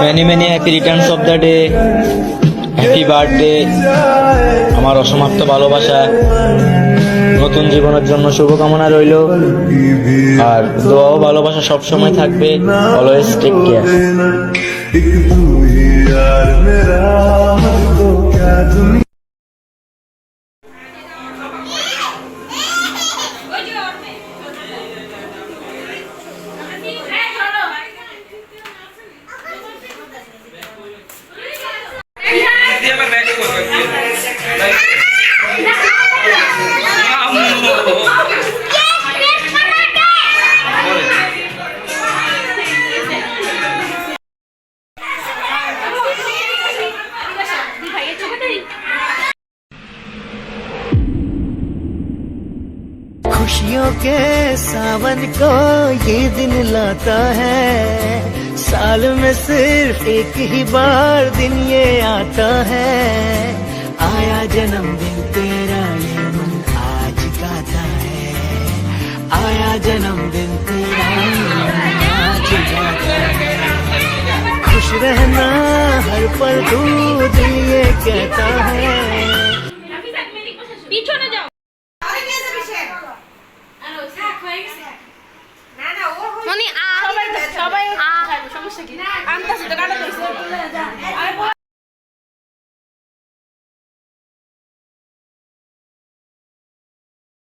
Many many happy Returns of the day, happy birthday. আমার অসমাপ্ত ভালোবাসা, নতুন জীবনের জন্য শুভকামনা রইল। আর দোয়া ও ভালোবাসা সবসময় থাকবে। Always take care. खुशियों के सावन को ये दिन लाता है, साल में सिर्फ एक ही बार दिन ये आता है। आया जन्मदिन तेरा ये मन आज गाता है, आया जन्मदिन तेरा ये मन आज गाता है। खुश रहना हर पल तू दिल ये कहता है।